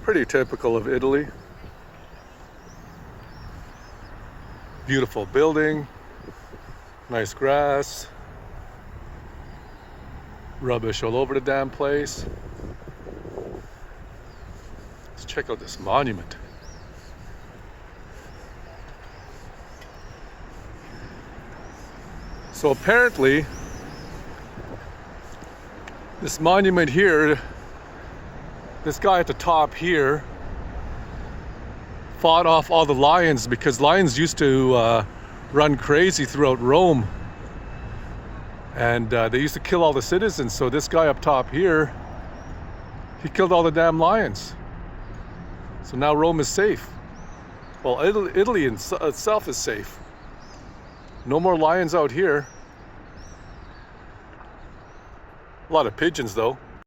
Pretty typical of Italy. Beautiful building, nice grass, rubbish all over the damn place. Let's check out this monument. So apparently, this monument here, this guy at the top here, fought off all the lions because lions used to run crazy throughout Rome, and they used to kill all the citizens. So this guy up top here, he killed all the damn lions. So now Rome is safe. Well, Italy itself is safe. No more lions out here. A lot of pigeons though.